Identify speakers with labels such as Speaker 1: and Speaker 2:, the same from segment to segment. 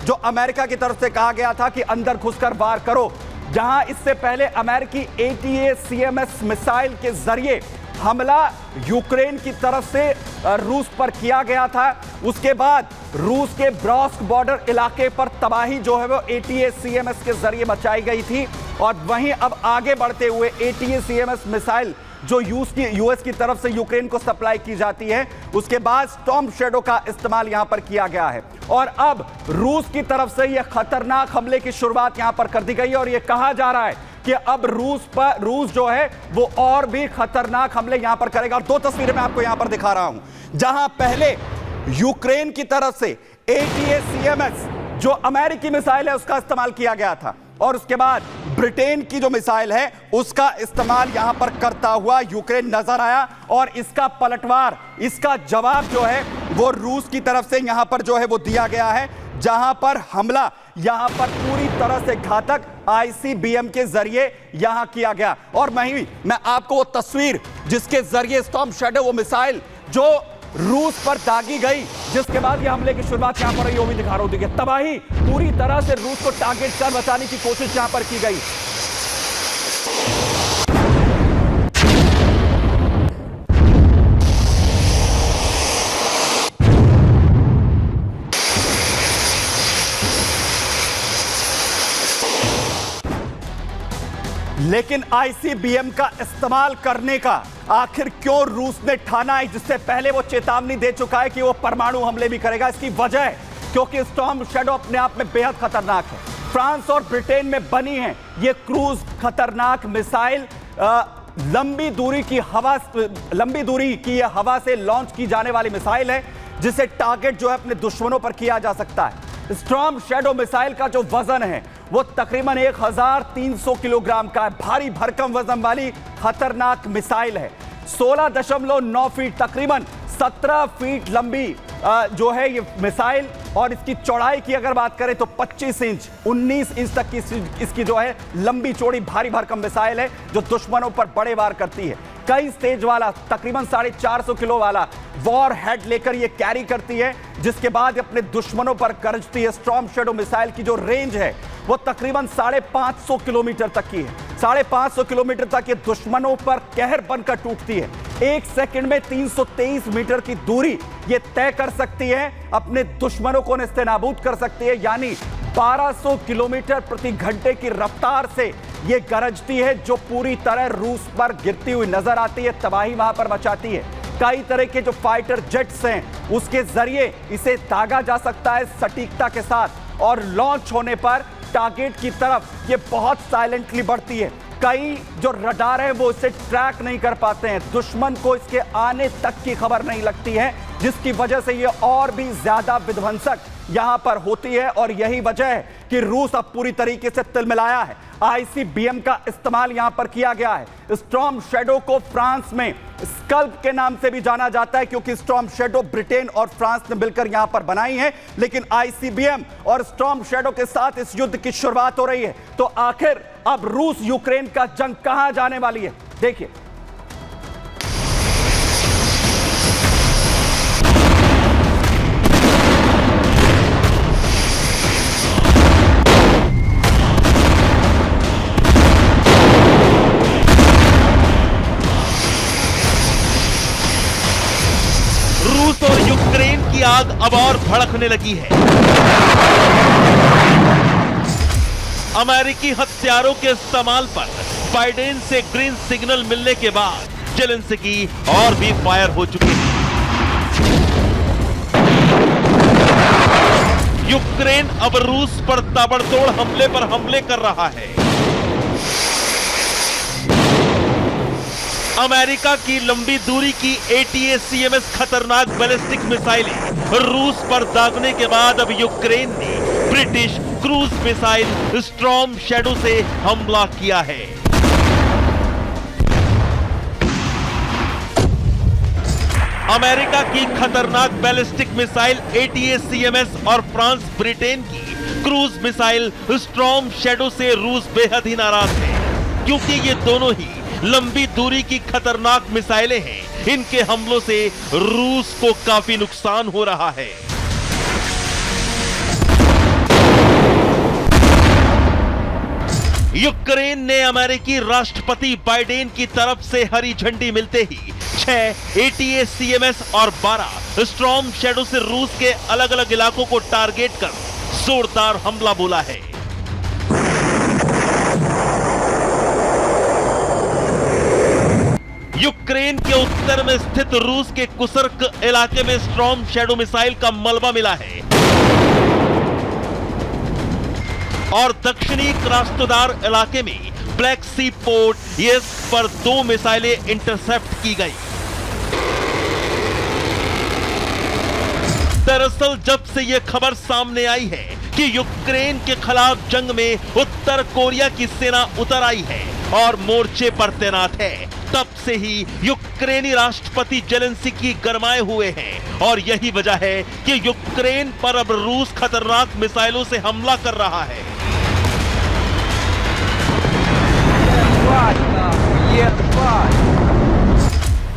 Speaker 1: जो अमेरिका की तरफ से कहा गया था कि अंदर घुसकर वार करो, जहां इससे पहले अमेरिकी ATACMS मिसाइल के जरिए हमला यूक्रेन की तरफ से रूस पर किया गया था। उसके बाद रूस के ब्रॉस्क बॉर्डर इलाके पर तबाही जो है वो ATACMS के जरिए मचाई गई थी। और वहीं अब आगे बढ़ते हुए ATACMS मिसाइल जो यूएस की तरफ से यूक्रेन को सप्लाई की जाती है, उसके बाद स्टॉर्म शैडो का इस्तेमाल यहां पर किया गया है। और अब रूस की तरफ से यह खतरनाक हमले की शुरुआत यहां पर कर दी गई है और यह कहा जा रहा है कि अब रूस जो है वो और भी खतरनाक हमले यहां पर करेगा। और दो तस्वीरें मैं आपको यहां पर दिखा रहा हूं, जहां पहले यूक्रेन की तरफ से ATACMS जो अमेरिकी मिसाइल है उसका इस्तेमाल किया गया था, और उसके बाद ब्रिटेन की जो मिसाइल है उसका इस्तेमाल यहां पर करता हुआ यूक्रेन नजर आया। और इसका पलटवार, इसका जवाब जो है वो रूस की तरफ से यहां पर जो है वो दिया गया है, जहां पर हमला यहां पर पूरी तरह से घातक ICBM के जरिए यहां किया गया। और मैं आपको वो तस्वीर जिसके जरिए स्टॉर्म शैडो वो मिसाइल जो रूस पर दागी गई, जिसके बाद ये हमले की शुरुआत यहां पर भी दिखा रहा हूं। देखिए तबाही पूरी तरह से रूस को टारगेट कर बचाने की कोशिश यहां पर की गई। लेकिन ICBM का इस्तेमाल करने का आखिर क्यों रूस ने ठाना है, जिससे पहले वो चेतावनी दे चुका है कि वो परमाणु हमले भी करेगा? इसकी वजह है क्योंकि स्टॉर्म शैडो अपने आप में बेहद खतरनाक है। फ्रांस और ब्रिटेन में बनी है ये क्रूज खतरनाक मिसाइल, लंबी दूरी की हवा से लॉन्च की जाने वाली मिसाइल है, जिसे टारगेट जो है अपने दुश्मनों पर किया जा सकता है। स्टॉर्म शैडो मिसाइल का जो वजन है वो तकरीबन 1300 किलोग्राम का है। भारी भरकम वजन वाली खतरनाक मिसाइल है। 16.9 फीट, तकरीबन 17 फीट लंबी जो है ये मिसाइल, और इसकी चौड़ाई की अगर बात करें तो 25 इंच 19 इंच तक की इसकी जो है लंबी चौड़ी भारी भरकम मिसाइल है, जो दुश्मनों पर बड़े वार करती है। कई स्टेज वाला तकरीबन 450 किलो वाला वॉर हेड लेकर ये कैरी करती है, जिसके बाद अपने दुश्मनों पर गरजती है। स्टॉर्म शैडो मिसाइल की जो रेंज है वो तकरीबन 550 किलोमीटर तक की है। 550 किलोमीटर तक ये दुश्मनों पर कहर बनकर टूटती है। एक सेकंड में 323 मीटर की दूरी ये तय कर सकती है, अपने दुश्मनों को नेस्तनाबूद कर सकती है। यानी 1200 किलोमीटर प्रति घंटे की रफ्तार से ये गरजती है, जो पूरी तरह रूस पर गिरती हुई नजर आती है, तबाही वहां पर मचाती है। कई तरह के जो फाइटर जेट्स हैं उसके जरिए इसे दागा जा सकता है सटीकता के साथ, और लॉन्च होने पर टारगेट की तरफ ये बहुत साइलेंटली बढ़ती है। कई जो रडार है वो इसे ट्रैक नहीं कर पाते हैं, दुश्मन को इसके आने तक की खबर नहीं लगती है, जिसकी वजह से ये और भी ज्यादा विध्वंसक यहां पर होती है। और यही वजह है कि रूस अब पूरी तरीके से तिलमिलाया है। ICBM का इस्तेमाल यहां पर किया गया है। स्टॉर्म शैडो को फ्रांस में स्कल्प के नाम से भी जाना जाता है, क्योंकि स्टॉर्म शैडो ब्रिटेन और फ्रांस ने मिलकर यहां पर बनाई है। लेकिन ICBM और स्टॉर्म शैडो के साथ इस युद्ध की शुरुआत हो रही है। तो आखिर अब रूस यूक्रेन का जंग कहां जाने वाली है, देखिए।
Speaker 2: रूस और यूक्रेन की आग अब और भड़कने लगी है। अमेरिकी हथियारों के इस्तेमाल पर बाइडेन से ग्रीन सिग्नल मिलने के बाद जेलेंस्की और भी फायर हो चुके हैं। यूक्रेन अब रूस पर ताबड़तोड़ हमले पर हमले कर रहा है। अमेरिका की लंबी दूरी की ATACMS खतरनाक बैलिस्टिक मिसाइलें रूस पर दागने के बाद अब यूक्रेन ने British cruise missile storm shadow से हमला किया है। अमेरिका की खतरनाक बैलिस्टिक मिसाइल ATACMS और फ्रांस ब्रिटेन की क्रूज मिसाइल स्टॉर्म शैडो से रूस बेहद ही नाराज है, क्योंकि ये दोनों ही लंबी दूरी की खतरनाक मिसाइलें हैं। इनके हमलों से रूस को काफी नुकसान हो रहा है। यूक्रेन ने अमेरिकी राष्ट्रपति बाइडेन की तरफ से हरी झंडी मिलते ही 6 ATACMS और 12 स्टॉर्म शैडो से रूस के अलग अलग इलाकों को टारगेट कर जोरदार हमला बोला है। यूक्रेन के उत्तर में स्थित रूस के कुर्स्क इलाके में स्टॉर्म शैडो मिसाइल का मलबा मिला है और दक्षिणी क्रास्नोदार इलाके में ब्लैक सी पोर्ट येस्क पर 2 मिसाइलें इंटरसेप्ट की गई। दरअसल जब से यह खबर सामने आई है कि यूक्रेन के खिलाफ जंग में उत्तर कोरिया की सेना उतर आई है और मोर्चे पर तैनात है, तब से ही यूक्रेनी राष्ट्रपति जेलेंस्की गरमाए हुए हैं और यही वजह है कि यूक्रेन पर अब रूस खतरनाक मिसाइलों से हमला कर रहा है।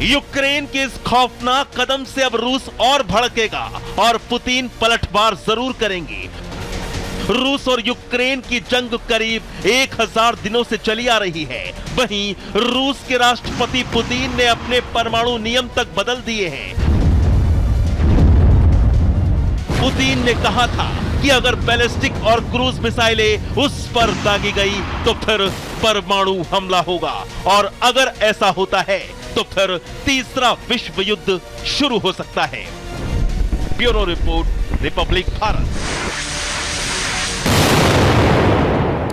Speaker 2: यूक्रेन के इस खौफनाक कदम से अब रूस और भड़केगा और पुतिन पलटवार जरूर करेंगे। रूस और यूक्रेन की जंग करीब 1000 दिनों से चली आ रही है। वहीं रूस के राष्ट्रपति पुतिन ने अपने परमाणु नियम तक बदल दिए हैं। पुतिन ने कहा था कि अगर बैलिस्टिक और क्रूज मिसाइलें उस पर दागी गई तो फिर परमाणु हमला होगा और अगर ऐसा होता है तो फिर तीसरा विश्व युद्ध शुरू हो सकता है। Bureau report, Republic Bharat.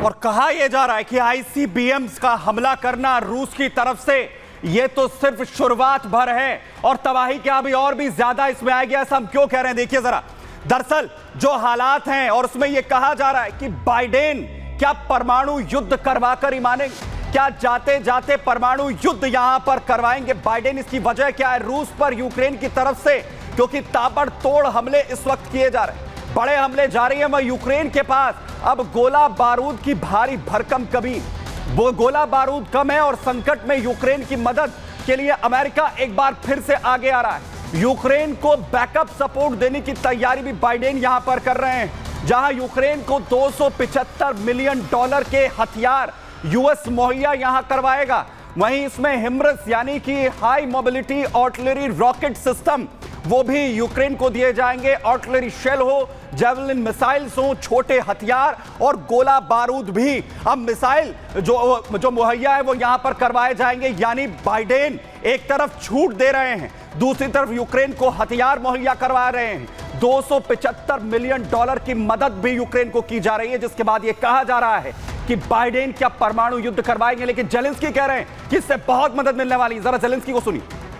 Speaker 1: और कहा यह जा रहा है कि ICBMs का हमला करना रूस की तरफ से यह तो सिर्फ शुरुआत भर है और तबाही क्या अभी और भी ज्यादा इसमें आएगी। ऐसा हम क्यों कह रहे हैं, देखिए जरा। दरअसल जो हालात हैं और उसमें यह कहा जा रहा है कि बाइडेन क्या परमाणु युद्ध करवाकर ही मानेंगे, क्या जाते जाते परमाणु युद्ध यहां पर करवाएंगे बाइडेन। इसकी वजह क्या है, रूस पर यूक्रेन की तरफ से क्योंकि ताबड़तोड़ हमले इस वक्त किए जा रहे हैं, बड़े हमले जारी हैं। वह यूक्रेन के पास अब गोला बारूद की भारी भरकम कमी, वो गोला बारूद कम है और संकट में यूक्रेन की मदद के लिए अमेरिका एक बार फिर से आगे आ रहा है। यूक्रेन को बैकअप सपोर्ट देने की तैयारी भी बाइडेन यहां पर कर रहे हैं, जहां यूक्रेन को $275 मिलियन के हथियार यूएस मुहैया यहां करवाएगा। वहीं इसमें हिमरस यानी कि high mobility artillery rocket system वो भी यूक्रेन को दिए जाएंगे। आर्टिलरी शेल हो, जेवलिन मिसाइल्स हो, छोटे हथियार और गोला बारूद भी अब मिसाइल जो मुहैया है वो यहां पर करवाए जाएंगे। यानी बाइडेन एक तरफ छूट दे रहे हैं, दूसरी तरफ यूक्रेन को हथियार मुहैया करवा रहे हैं। $275 मिलियन की मदद भी यूक्रेन को की जा रही है, जिसके बाद यह कहा जा रहा है कि बाइडेन क्या परमाणु युद्ध करवाएंगे। लेकिन जेलेंस्की कह रहे हैं कि इससे बहुत मदद मिलने वाली है। जरा जेलेंस्की को सुनिए।